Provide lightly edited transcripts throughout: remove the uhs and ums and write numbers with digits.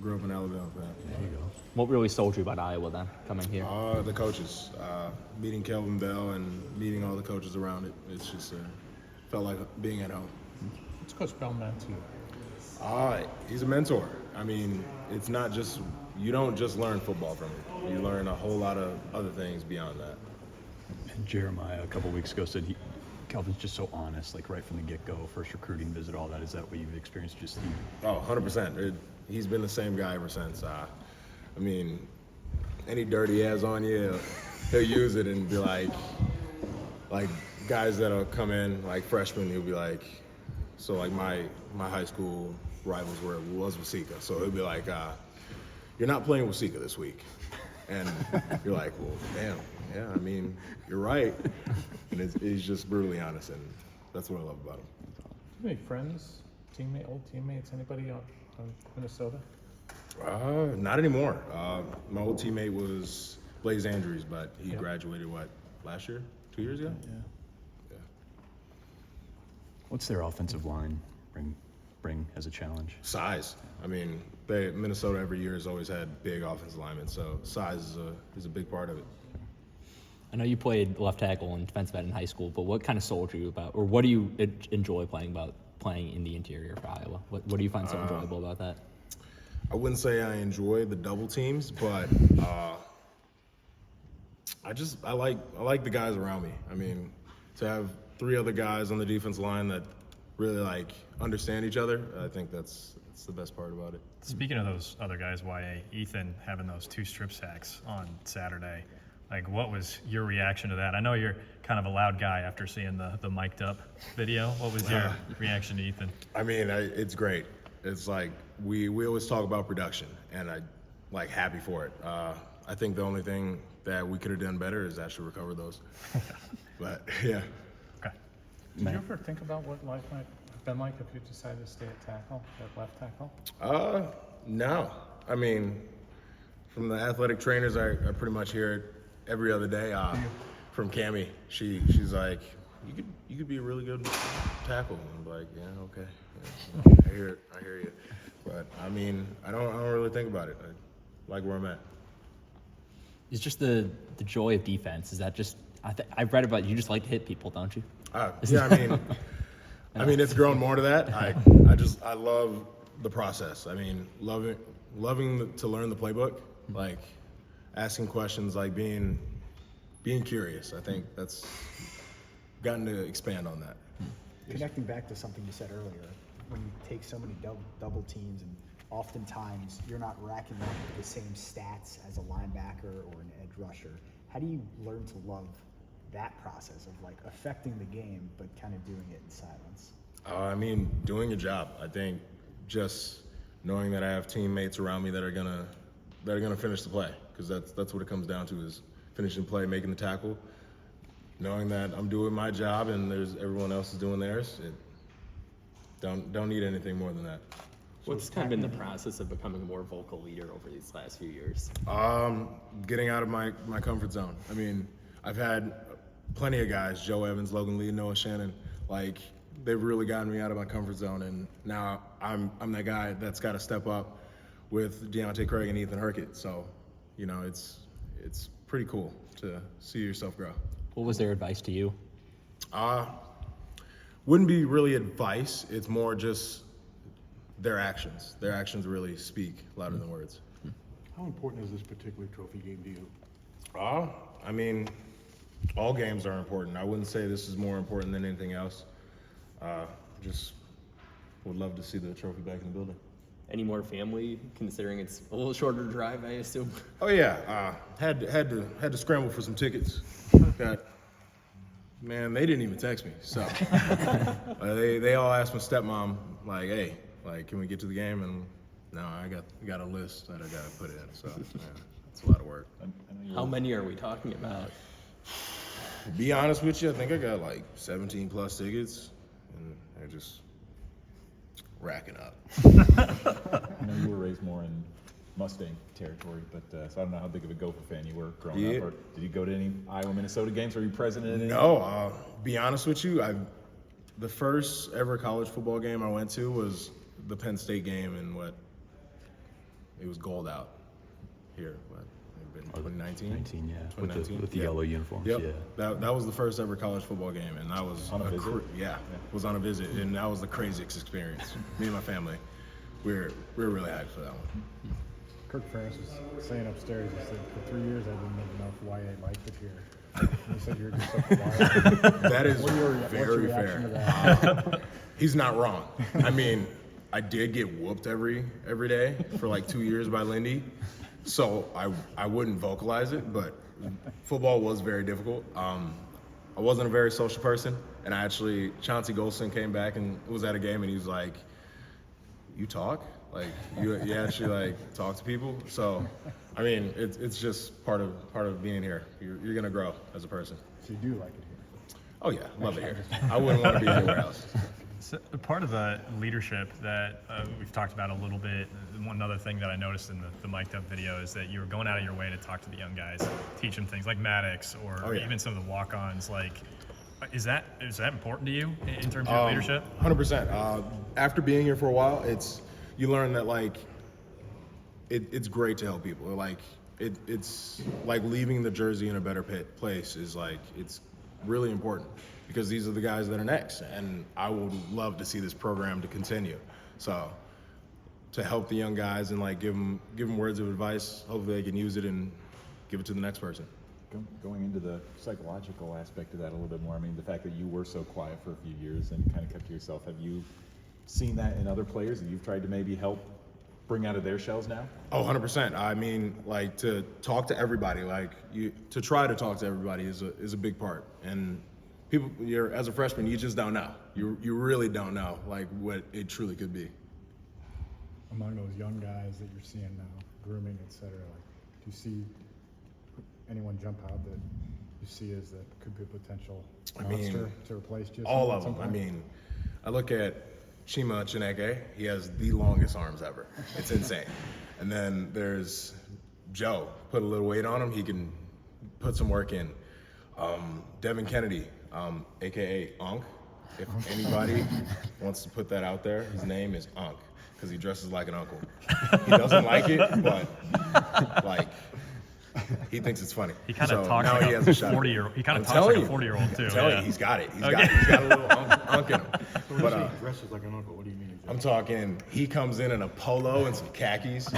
grew up in Alabama. Man. There you go. What really sold you about Iowa then, coming here? The coaches, meeting Kelvin Bell and meeting all the coaches around it. It's just felt like being at home. What's Coach Bell meant to you? He's a mentor. I mean, it's not just, you don't just learn football from him. You learn a whole lot of other things beyond that. And Jeremiah a couple weeks ago said Kelvin's just so honest, like right from the get-go, first recruiting visit, all that. Is that what you've experienced? Just 100%. He's been the same guy ever since. I mean, any dirt he has on you, he'll use it and be like guys that'll come in, like freshmen, he'll be like, so like my high school rivals was Wasika. So he'll be like, you're not playing Wasika this week. And you're like, well, damn, yeah, I mean, you're right. And he's just brutally honest, and that's what I love about him. Do you make friends, old teammates, anybody on Minnesota? Not anymore. My old teammate was Blaze Andrews, but he graduated, last year? 2 years ago? Yeah. what's their offensive line bring as a challenge? Size. I mean, Minnesota every year has always had big offensive linemen, so size is a big part of it. I know you played left tackle and defensive end in high school, but what kind of sold you about, or what do you enjoy playing in the interior for Iowa? What do you find so enjoyable about that? I wouldn't say I enjoy the double teams, but I like the guys around me. I mean, to have three other guys on the defense line that really understand each other, I think that's the best part about it. Speaking of those other guys, Ethan having those 2 strip sacks on Saturday, what was your reaction to that? I know you're kind of a loud guy after seeing the mic'd up video. What was your reaction to Ethan? I mean, it's great. It's like we always talk about production, and I happy for it. I think the only thing that we could have done better is actually recover those. But yeah. Okay. Did you ever think about what life might have been like if you decided to stay at left tackle? No. I mean, from the athletic trainers, I pretty much hear it every other day. From Cammie, she's like, you could be a really good tackle. I'm like, yeah, okay. Yeah, I hear you. But I mean, I don't really think about it. I like where I'm at. It's just the joy of defense. Is that just? I've read about you just like to hit people, don't you? Yeah, I mean, it's grown more to that. I love the process. I mean, loving to learn the playbook, asking questions, being curious. I think that's gotten to expand on that. Connecting back to something you said earlier, when you take so many double teams, and oftentimes you're not racking up the same stats as a linebacker or an edge rusher, how do you learn to love that process of affecting the game but kind of doing it in silence? I mean, doing a job. I think just knowing that I have teammates around me that are gonna finish the play, because that's what it comes down to, is finishing play, making the tackle. Knowing that I'm doing my job and everyone else is doing theirs. Don't need anything more than that. What's kind of been the process of becoming a more vocal leader over these last few years? Getting out of my comfort zone. I mean, I've had plenty of guys, Joe Evans, Logan Lee, Noah Shannon, they've really gotten me out of my comfort zone, and now I'm that guy that's got to step up with Deontay Craig and Ethan Hurkett. So, it's pretty cool to see yourself grow. What was their advice to you? Wouldn't be really advice. It's more just their actions. Their actions really speak louder than words. How important is this particular trophy game to you? I mean, all games are important. I wouldn't say this is more important than anything else. Just would love to see the trophy back in the building. Any more family, considering it's a little shorter drive, I assume? Oh yeah, had to scramble for some tickets. Man, they didn't even text me. So they all asked my stepmom, hey, can we get to the game? And no, I got a list that I got to put in. So yeah, it's a lot of work. How many are we talking about? To be honest with you, I think I got 17 plus tickets, and they're just racking up. I know you were raised more in Mustang territory, but so I don't know how big of a Gopher fan you were growing up. Or did you go to any Iowa, Minnesota games? Were you present in any? No, be honest with you, the first ever college football game I went to was the Penn State game in it was gold out here. What, it been 2019? 19, yeah. With 2019? the yellow uniforms, Yep. yeah. That was the first ever college football game, and that was On a visit? was on a visit, and that was the craziest experience. Me and my family, we were really hyped for that one. Kirk Ferentz was saying upstairs, he said, for 3 years I didn't even know if YA liked it here. And he said you're just so quiet. That is What's your very reaction to fair. that? He's not wrong. I mean, I did get whooped every day for like 2 years by Lindy, so I wouldn't vocalize it, but football was very difficult. I wasn't a very social person, and Chauncey Golston came back and was at a game, and he was like, "You talk? Like you actually like talk to people?" So, I mean, it's just part of being here. You're gonna grow as a person. So you do like it here? Oh yeah, love it here. I wouldn't want to be anywhere else. So part of the leadership that we've talked about a little bit, one other thing that I noticed in the mic'd up video is that you were going out of your way to talk to the young guys, teach them things like Maddox or Oh, yeah. even some of the walk-ons. Like, is that important to you in terms of your leadership? 100%. After being here for a while, you learn that like it's great to help people. Like it's like leaving the jersey in a better place is like it's really important because these are the guys that are next, and I would love to see this program to continue. So to help the young guys and like give them words of advice, hopefully they can use it and give it to the next person. Going into the psychological aspect of that a little bit more, I mean, the fact that you were so quiet for a few years and kind of kept to yourself, have you seen that in other players that you've tried to maybe help bring out of their shells now? Oh, 100%. I mean, like to talk to everybody, to try to talk to everybody is a big part. And people, as a freshman, you just don't know. You really don't know like what it truly could be. Among those young guys that you're seeing now, grooming, et cetera, like, do you see anyone jump out that you see as that could be a potential monster to replace Jisoo All at of some them. I point? mean, I look at Chima Chineke. He has the longest arms ever. It's insane. And then there's Joe. Put a little weight on him. He can put some work in. Devin Kennedy, a.k.a. Unk. If anybody wants to put that out there, his name is Unk because he dresses like an uncle. He doesn't like it, but like he thinks it's funny. He kind of talks now like he has a shot. 40-year-old. He kind of I'm talks like a telling you. 40-year-old too. I'm telling yeah. you, he's got it. He's Okay. got a little unk in him. When But you say he dresses like an uncle, what do you mean exactly? I'm talking, he comes in a polo and some khakis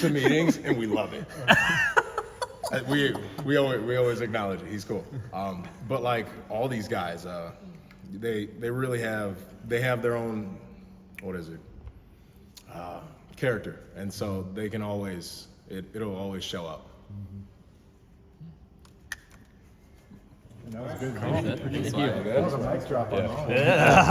to meetings, and we love it. We always acknowledge it. He's cool. But like all these guys, they really have their own, what is it, character, and so they can always it'll always show up. And that was good. Thank you. That was a mic drop on all.